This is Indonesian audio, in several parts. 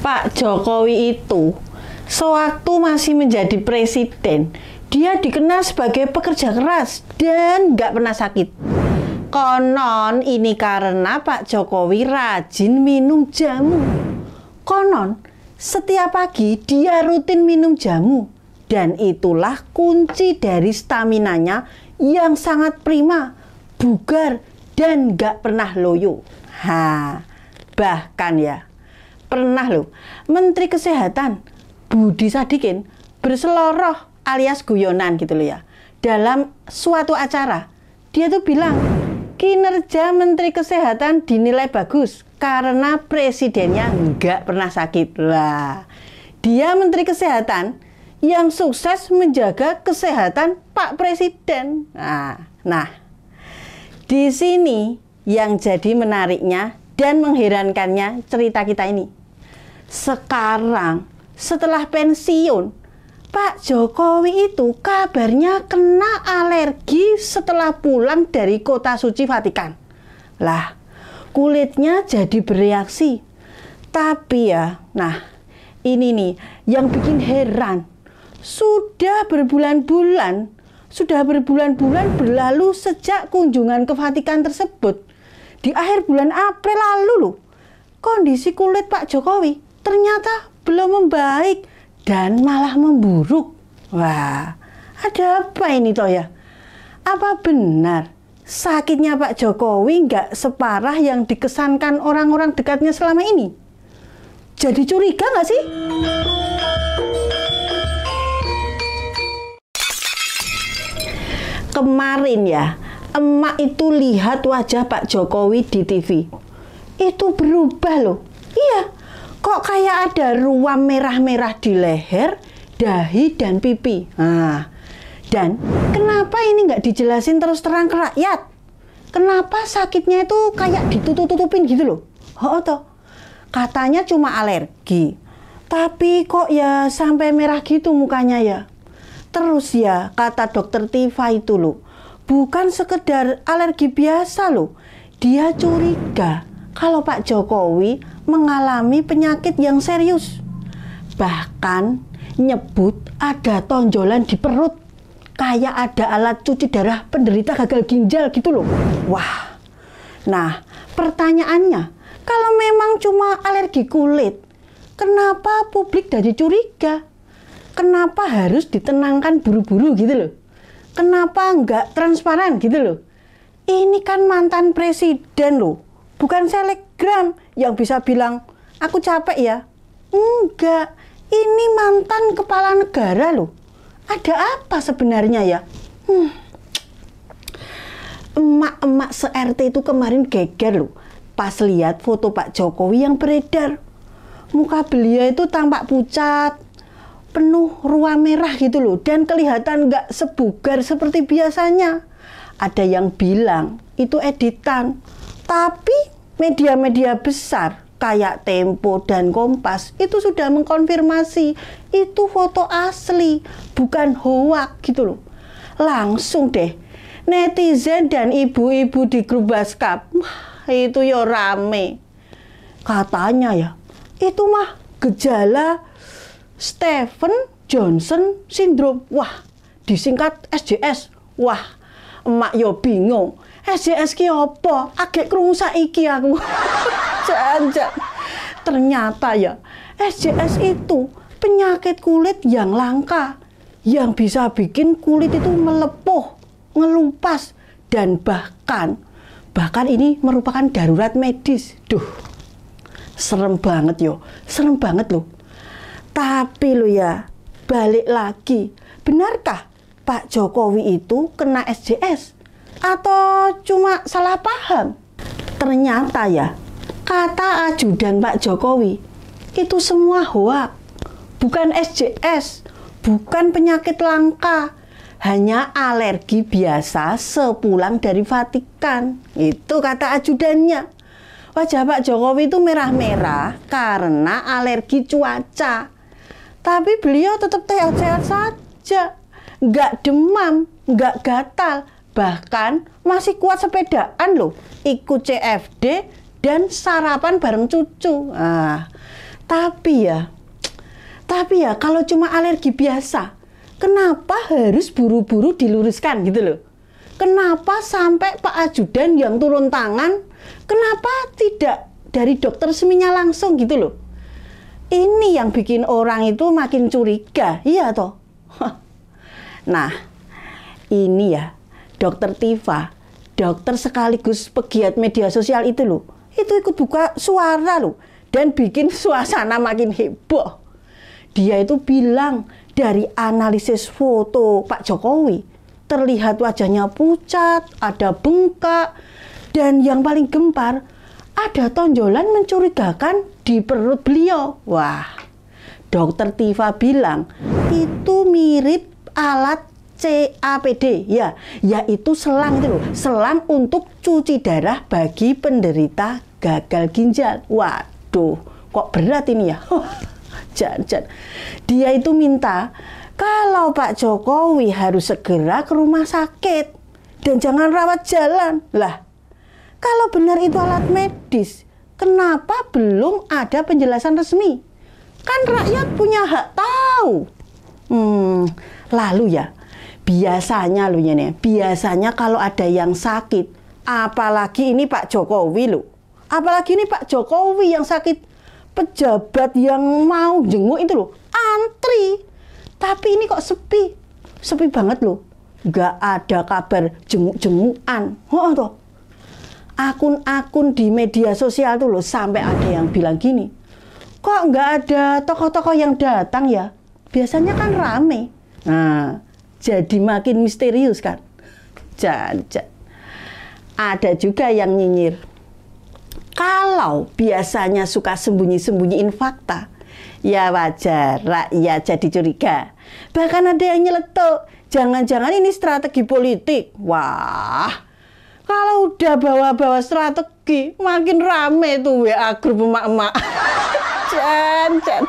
Pak Jokowi itu sewaktu masih menjadi presiden, dia dikenal sebagai pekerja keras dan nggak pernah sakit. Konon ini karena Pak Jokowi rajin minum jamu. Konon setiap pagi dia rutin minum jamu. Dan itulah kunci dari staminanya yang sangat prima, bugar, dan nggak pernah loyo. Bahkan ya, pernah loh Menteri Kesehatan Budi Sadikin berseloroh alias guyonan gitu loh ya. Dalam suatu acara, dia tuh bilang kinerja Menteri Kesehatan dinilai bagus karena presidennya nggak pernah sakit. Lah, dia Menteri Kesehatan yang sukses menjaga kesehatan Pak Presiden. Nah, di sini yang jadi menariknya dan mengherankannya cerita kita ini. Sekarang setelah pensiun, Pak Jokowi itu kabarnya kena alergi setelah pulang dari kota suci Vatikan. Lah, kulitnya jadi bereaksi. Tapi ya, nah ini nih yang bikin heran. Sudah berbulan-bulan berlalu sejak kunjungan ke Vatikan tersebut. Di akhir bulan April lalu loh, kondisi kulit Pak Jokowi ternyata belum membaik dan malah memburuk. Wah, ada apa ini toh ya? Apa benar sakitnya Pak Jokowi nggak separah yang dikesankan orang-orang dekatnya selama ini? Jadi curiga nggak sih? Kemarin ya, emak itu lihat wajah Pak Jokowi di TV. Itu berubah loh. Iya, kok kayak ada ruam merah-merah di leher, dahi, dan pipi. Dan kenapa ini nggak dijelasin terus terang ke rakyat? Kenapa sakitnya itu kayak ditutup-tutupin gitu loh? Toh, katanya cuma alergi. Tapi kok ya sampai merah gitu mukanya ya? Terus ya, kata dokter Tifa itu loh, bukan sekedar alergi biasa loh. Dia curiga kalau Pak Jokowi mengalami penyakit yang serius. Bahkan nyebut ada tonjolan di perut. Kayak ada alat cuci darah penderita gagal ginjal gitu loh. Wah, nah pertanyaannya, kalau memang cuma alergi kulit, kenapa publik jadi curiga? Kenapa harus ditenangkan buru-buru gitu loh? Kenapa nggak transparan gitu loh? Ini kan mantan presiden loh, bukan selebgram yang bisa bilang, aku capek ya. Enggak, ini mantan kepala negara loh. Ada apa sebenarnya ya? Emak-emak se-RT itu kemarin geger loh, pas lihat foto Pak Jokowi yang beredar. Muka beliau itu tampak pucat, penuh ruam merah gitu loh, dan kelihatan nggak sebugar seperti biasanya. Ada yang bilang itu editan, tapi media-media besar kayak Tempo dan Kompas itu sudah mengkonfirmasi itu foto asli, bukan hoak gitu loh. Langsung deh netizen dan ibu-ibu di grup WhatsApp itu ya rame. Katanya ya, itu mah gejala Stephen Johnson Syndrome. Wah, disingkat SJS. Wah, emak yo bingung. SJS ki apa? Agek krungu saiki aku. Jangan. Ternyata ya, SJS itu penyakit kulit yang langka yang bisa bikin kulit itu melepuh, ngelupas, dan bahkan ini merupakan darurat medis. Duh, serem banget yo. Serem banget loh. Tapi lo ya, balik lagi, benarkah Pak Jokowi itu kena SJS? Atau cuma salah paham? Ternyata ya, kata ajudan Pak Jokowi, itu semua hoak. Bukan SJS, bukan penyakit langka, hanya alergi biasa sepulang dari Vatikan. Itu kata ajudannya. Wajah Pak Jokowi itu merah-merah karena alergi cuaca. Tapi beliau tetap sehat-sehat saja, nggak demam, nggak gatal, bahkan masih kuat sepedaan loh, ikut CFD dan sarapan bareng cucu. Tapi ya kalau cuma alergi biasa, kenapa harus buru-buru diluruskan gitu loh? Kenapa sampai Pak Ajudan yang turun tangan, kenapa tidak dari dokter seminya langsung gitu loh? Ini yang bikin orang itu makin curiga, iya toh? Nah, ini ya, Dokter Tifa, dokter sekaligus pegiat media sosial itu loh, itu ikut buka suara loh, dan bikin suasana makin heboh. Dia itu bilang dari analisis foto Pak Jokowi, terlihat wajahnya pucat, ada bengkak, dan yang paling gempar, ada tonjolan mencurigakan di perut beliau. Wah, Dokter Tifa bilang itu mirip alat CAPD, ya, yaitu selang itu loh, selang untuk cuci darah bagi penderita gagal ginjal. Waduh, kok berat ini ya? Jangan. Dia itu minta kalau Pak Jokowi harus segera ke rumah sakit dan jangan rawat jalan. Lah, kalau benar itu alat medis, kenapa belum ada penjelasan resmi? Kan rakyat punya hak tahu. Lalu ya, biasanya kalau ada yang sakit, apalagi ini Pak Jokowi loh, apalagi ini Pak Jokowi yang sakit, pejabat yang mau jenguk itu loh, antri. Tapi ini kok sepi banget loh, nggak ada kabar jenguk-jengukan. Toh. Akun-akun di media sosial tuh loh, sampai ada yang bilang gini, kok nggak ada tokoh-tokoh yang datang ya? Biasanya kan rame. Nah, jadi makin misterius kan. Jangan. Ada juga yang nyinyir, kalau biasanya suka sembunyi-sembunyiin fakta, ya wajar rakyat jadi curiga. Bahkan ada yang nyeletuk, jangan-jangan ini strategi politik. Wah, kalau udah bawa-bawa strategi, makin rame tuh WA grup emak-emak. Jangan.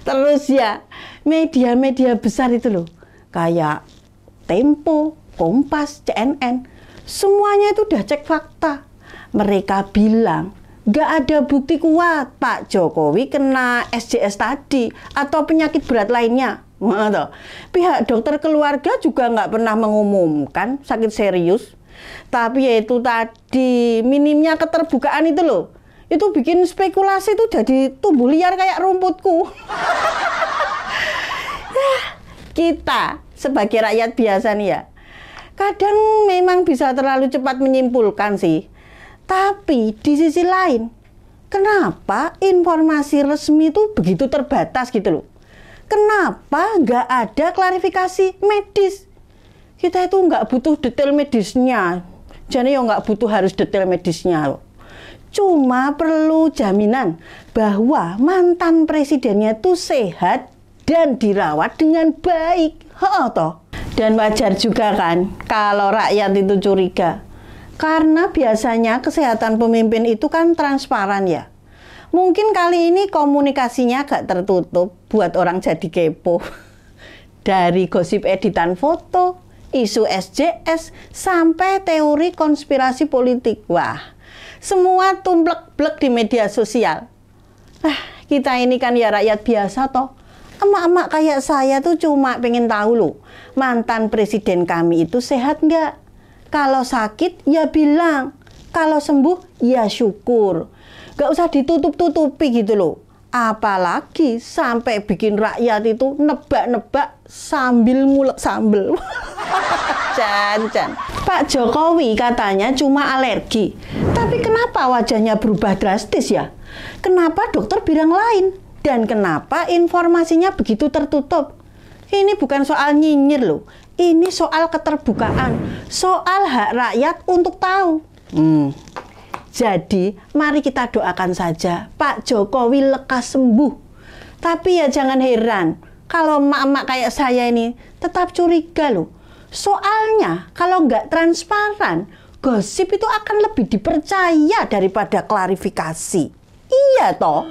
Terus ya, media-media besar itu loh, kayak Tempo, Kompas, CNN, semuanya itu udah cek fakta. Mereka bilang nggak ada bukti kuat Pak Jokowi kena SJS tadi atau penyakit berat lainnya. Pihak dokter keluarga juga nggak pernah mengumumkan sakit serius. Tapi ya itu tadi, minimnya keterbukaan itu loh, itu bikin spekulasi itu jadi tumbuh liar kayak rumputku. Kita sebagai rakyat biasa nih ya, kadang memang bisa terlalu cepat menyimpulkan sih. Tapi di sisi lain, kenapa informasi resmi itu begitu terbatas gitu loh? Kenapa nggak ada klarifikasi medis? Kita itu nggak butuh detail medisnya, jadi ya nggak butuh harus detail medisnya loh. Cuma perlu jaminan bahwa mantan presidennya itu sehat dan dirawat dengan baik. Toh. Dan wajar juga kan kalau rakyat itu curiga. Karena biasanya kesehatan pemimpin itu kan transparan ya. Mungkin kali ini komunikasinya agak tertutup buat orang jadi kepo. Dari gosip editan foto, isu SJS, sampai teori konspirasi politik. Wah, semua tumplek-blek di media sosial. Kita ini kan ya rakyat biasa toh. Emak-emak kayak saya tuh cuma pengen tahu loh, mantan presiden kami itu sehat nggak? Kalau sakit ya bilang, kalau sembuh ya syukur. Gak usah ditutup-tutupi gitu loh. Apalagi sampai bikin rakyat itu nebak-nebak sambil ngulek sambel. Can. Pak Jokowi katanya cuma alergi. Tapi kenapa wajahnya berubah drastis ya? Kenapa dokter bilang lain? Dan kenapa informasinya begitu tertutup? Ini bukan soal nyinyir loh. Ini soal keterbukaan, soal hak rakyat untuk tahu. Jadi, mari kita doakan saja Pak Jokowi lekas sembuh. Tapi ya jangan heran kalau emak-emak kayak saya ini tetap curiga loh. Soalnya kalau nggak transparan, gosip itu akan lebih dipercaya daripada klarifikasi. Iya toh?